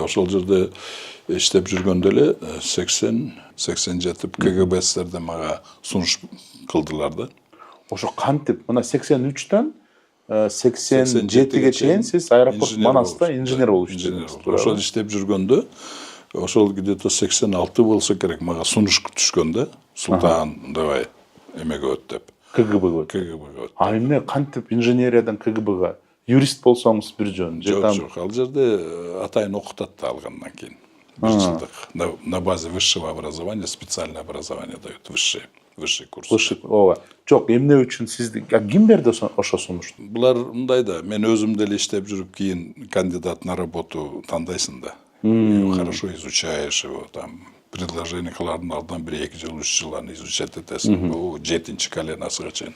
Ошол жерде иштеп жүргөндө эле 80-87 КГБСтерде мага сунуш кылдылар да. Ошо кантип мына 83төн 87ге чейин сиз аэропорт Манаста инженер болуп иштедиңиз. Ошол иштеп жүргөндө, ошол где-то 86 болсо керек, мага сунуш түшкөн да. Султан давай эмеге өт деп. КГБга өт. КГБга өт. А эмне кантип инженериядан КГБга? Юрист болсоңуз бир жөн. Жок, ал жерде атайын окутат да алгандан кийин. Бир жылдык на базе высшего образования, специальное образование дают, высший курс. Ооба. Жок, эмне үчүн сизди ким берди ошо сунушту? Булар мындай да, мен өзүм деле иштеп жүрүп кийин кандидат на работу тандайсың да. Хорошо изучаешь его, там предложение кылардын алдынан 1-2 жыл, 3 жыл аны изучать этесиң. Бул 7-чи коленасыга чейин.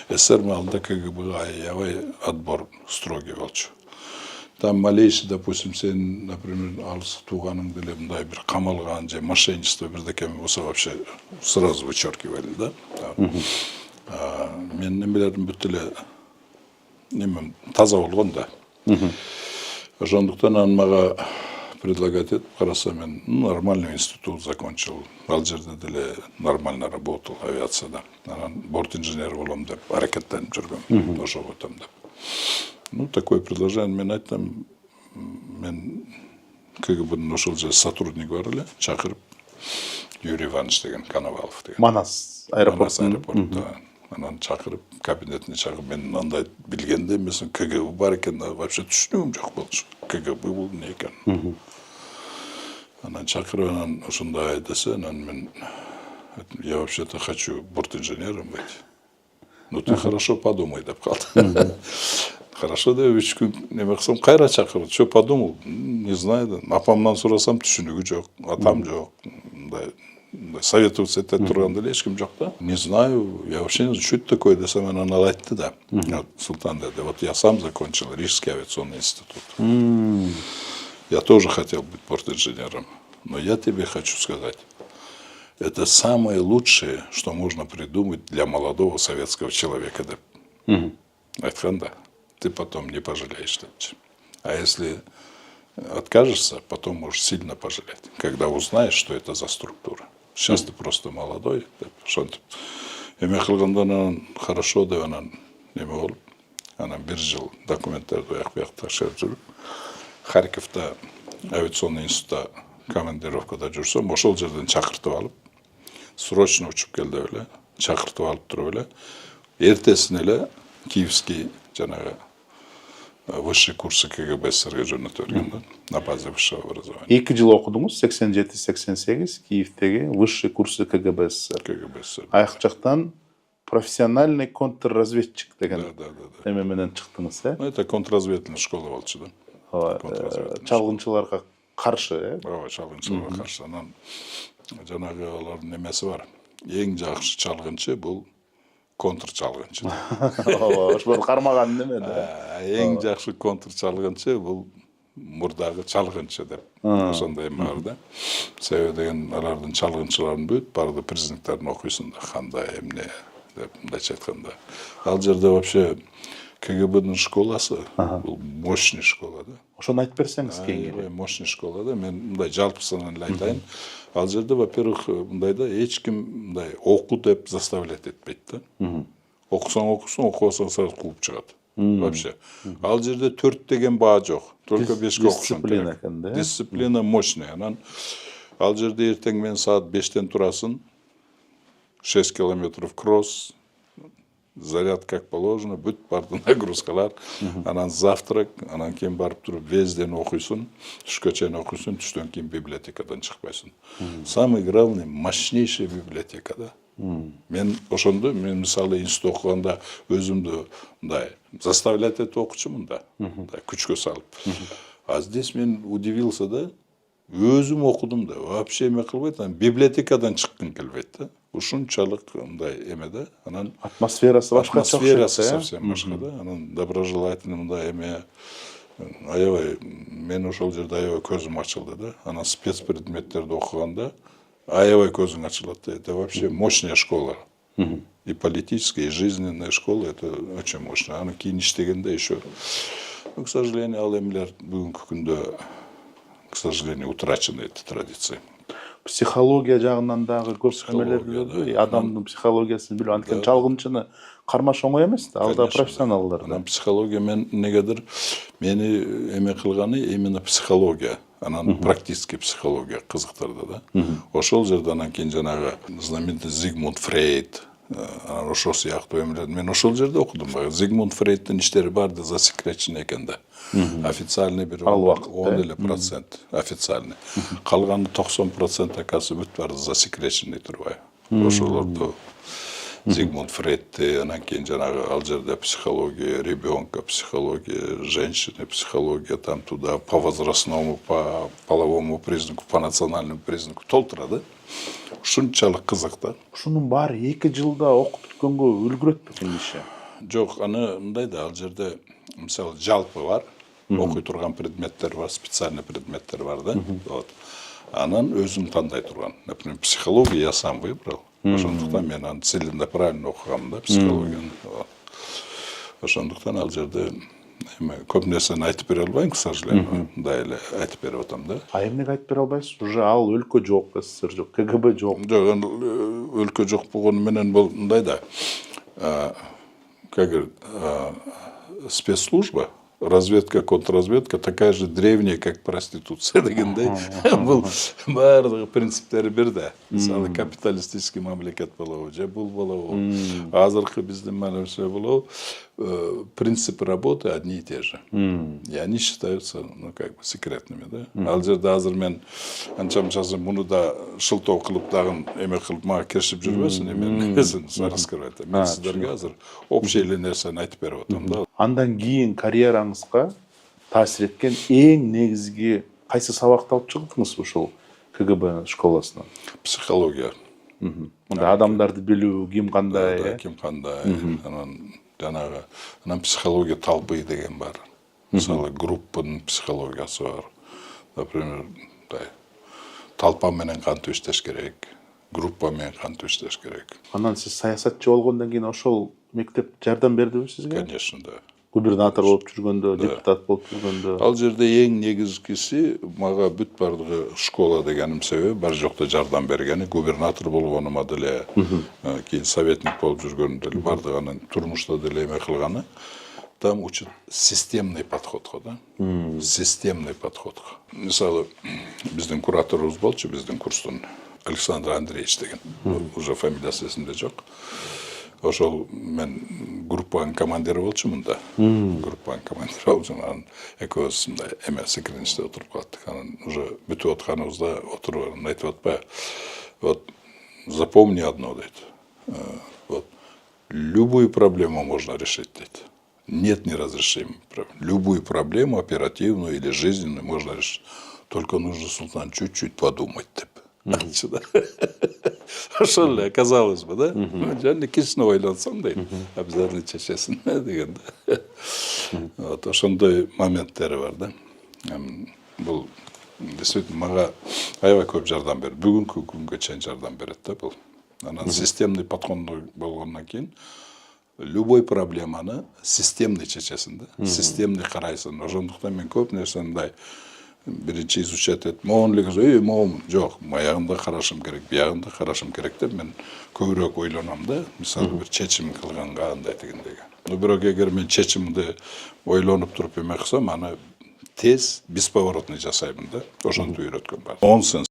СССР маалында КГБга аябай отбор строгий болчу. Там малейший, допустим, сен, например, алыс тууганың деле мындай бир камалган же мошенничество бирдеке болсо вообще сразу вычеркивали, да? Мен немелерим бүт эле немем таза болгон да. Ошондуктан анан мага предлагать етип, караса мен нормальный институт закончил. Ал жерде деле нормально работал авиацияда. Анан борт инженер болом деп аракеттенип жүргөм. Ошого өтөм деп. Такое предложение мен айттым. Мен КГБнын ошол же сотрудник бар эле, чакырып Юрий Иванович деген Коновалов деген. Манас аэропортунда. Анан чакырып, кабинетине чакырып, мен андай билгенде эмесин КГБ бар экен, вообще түшүнүгүм жок болчу. КГБ бул эмне экен. Анан чакырып, анан ушундай десе, анан мен я вообще-то хочу бортинженером быть. Ты хорошо подумай деп калды. Хорошо деп 3 күн неме кылсам, кайра чакырды. Что подумал? Не знаю. Апамдан сурасам түшүнүгү жок, атам жок. Советоваться этип турганда эле эч ким жок да. Не знаю, я вообще не знаю, что это такое десем, анан ал айтты да. Султан деди, вот я сам закончил Рижский авиационный институт. Я тоже хотел быть бортинженером, но я тебе хочу сказать, это самое лучшее, что можно придумать для молодого советского человека. Айткан да. Ты потом не пожалеешь. А если откажешься, потом можешь сильно пожалеть, когда узнаешь, что это за структура. Сейчас ты просто молодой. Эме кылгандан хорошо деп анан неме болуп, анан 1 жыл документтерди аяк ташып жүрүп, Харьковда авиационный институтта командировкада жүрсөм, ошол жерден чакыртып алып, срочно учуп кел деп эле, чакыртып алып туруп эле, эртесине эле Киевский жанагы высший курсы КГБ СССРге жөнөтүп берген да, на базе высшего образования. 2 жыл окудуңуз, 87-88 Киевдеги высший курсы КГБ СССР. Аяк жактан профессиональный контрразведчик деген эме менен чыктыңыз, Это контрразведательная школа болчу да. Чалгынчыларга каршы, Ооба, чалгынчыларга каршы. Анан жанагы алардын эмеси бар. Эң жакшы чалгынчы бул контр чалгынчы. Ооба, ошол кармаган неме да. Эң жакшы контр чалгынчы бул мурдагы чалгынчы деп. Ошондой эме бар да. Себеби деген алардын чалгынчыларын бүт барды признактерин окуйсуң да, кандай эмне деп мындайча айтканда. Ал жерде вообще КГБнын школасы бул мощный школа да. Ошону айтып берсеңиз кеңири. Мощный школа да. Мен мындай жалпысынан эле айтайын. Ал жерде, во-первых, мындай да, эч ким мындай оку деп заставлять этпейт да. Окусаң, окубасаң сразу кууп чыгат. Вообще. Ал жерде 4 деген баа жок. Только 5ке окушаң керек. Дисциплина экен да. Дисциплина мощная. Анан ал жерде эртең менен саат 5тен турасың. 6 километров кросс, заряд как положено, бүт барды нагрузкалар, анан завтрак, анан кийин барып туруп везден окуйсуң, түшкө чейин окуйсуң, түштөн кийин библиотекадан чыкпайсың. Самый главный, мощнейшая библиотека да. Мен ошондо, мен мисалы институт окуганда өзүмдү мындай заставлять этип окучумун да, күчкө салып. А здесь мен удивился да, өзүм окудум да, вообще эме кылбайт, анан библиотекадан чыккым келбейт да. Ушунчалык мындай эме да, анан атмосферасы башка, атмосферасы совсем башка да. Анан доброжелательный мындай эме аябай, мен ошол жерде аябай көзүм ачылды да. Анан спецпредметтерди окуганда аябай көзүң ачылат да. Это вообще мощная школа. И политическая, и жизненная школа, это очень мощно. Анан кийин иштегенде еще, к сожалению, ал эмелер бүгүнкү күндө к сожалению, утрачены эти традиции. Психология жағынан дағы көп әңгімелер Психология, да. адамдың психологиясын білу. Анткени Да. чалгынчыны кармаш оңой эмес да, ал да Конечно, профессионалдар. Анан психология мен негедир мени эме кылганы именно психология. Анан практический психология кызыктырды да. Ошол жерде анан кийин жанагы знаменитый Зигмунд Фрейд, анан ошол сыяктуу эмелерди мен ошол жерде окудум. Зигмунд Фрейдтин иштери баары да засекречен экен да. Официальный бир Ал убакытта, 10% официальный. Калганы 90% акасы бүт баары засекреченный турбайбы. Ошолорду Зигмунд Фрейдти, анан кийин жанагы ал жерде психология ребенка, психология женщины, психология там туда по возрастному, по половому признаку, по национальному признаку толтурады. Ушунчалык кызык да. Ушунун баары 2 жылда окуп бүткөнгө үлгүрөт бекен иши. Жок, аны мындай да, ал жерде мисалы жалпы бар, окуй турган предметтер бар, специальный предметтер бар да. Вот. Анан өзүм тандай турган. Например, психология я сам выбрал. Ошондуктан мен аны целинде правильно окугам да, психологияны. Ошондуктан ал жерде көп нерсени айтып бере албайм, к сожалению. Мындай эле айтып берип атам да. А эмнеге айтып бере албайсыз? Уже ал өлкө жок, СССР жок, КГБ жок. Жок, өлкө жок болгону менен бул мындай да. Как говорят, спецслужба, разведка, контрразведка такая же древняя, как проституция дегендей. Бул баардыгы принциптери бир да. Мисалы капиталистический мамлекет болобу, же бул болобу. Азыркы биздин менимче болобу, принципы работы одни и те же. И они считаются, ну, как бы, секретными, да. Ал жерде азыр мен анча-мынчасын муну да шылтоо кылып дагы эме кылып мага киришип жүрбөсүн, эмесин раскрывать. Мен сиздерге азыр общий эле нерсени айтып берип атам да. Андан кийин карьераңызга таасир эткен эң негизги кайсы сабакты алып чыгдыңыз ушул КГБ школасынан? Психология. Мында адамдарды билүү, ким кандай, Да, ким кандай. Анан жанагы, анан психология талбый деген бар. Мисалы группанын психологиясы бар. Например, талпа менен кантип иштеш керек, группа менен кантип иштеш керек. Анан сиз саясатчы болгондон кийин ошол мектеп жардам бердиби сизге? Конечно, да. Губернатор болуп жүргөндө, депутат болуп жүргөндө. Ал жерде эң негизгиси мага бүт бардыгы школа дегеним себеби бар жокто жардам бергени, губернатор болгонума деле, кийин советник болуп жүргөнүм деле бардыгы анан турмушта деле эме кылганы. Там учат системный подходко, да? Системный подходко. Мисалы, биздин кураторубуз болчу, биздин курстун Александр Андреевич деген, уже фамилиясы эсимде жок. Ошол мен группанын командири болчумун да. Группанын командири болчумун. Анан экөөбүз мындай эме секириничте отуруп калдык. Анан уже бүтүп атканыбызда отуруп анан айтып атпайбы. Вот запомни одно, дейт. Вот любую проблему можно решить, дейт. Нет неразрешимых проблем. Любую проблему, оперативную или жизненную, можно решить. Только нужно, Султан, чуть-чуть подумать, деп. Сюда. Ошол эле, казалось бы, да? Жана кичине ойлонсоң дейт, обязательно чечесиң деген да. Вот ошондой моменттери бар да. Бул действительно мага аябай көп жардам берди. Бүгүнкү күнгө чейин жардам берет да бул. Анан системный подход болгондон кийин любой проблеманы системный чечесиң да. Системный карайсың. Ошондуктан мен көп нерсени мындай биринчи изучать этип, могун эле могун жок, маягында карашым керек, биягында карашым керек деп мен көбүрөөк ойлоном да. Мисалы бир чечим кылганга андай дегендеги. Но бирок эгер мен чечимди ойлонуп туруп эме кылсам, аны тез бесповоротный жасайбын да. Ошентип үйрөткөн бар. Нонсенс.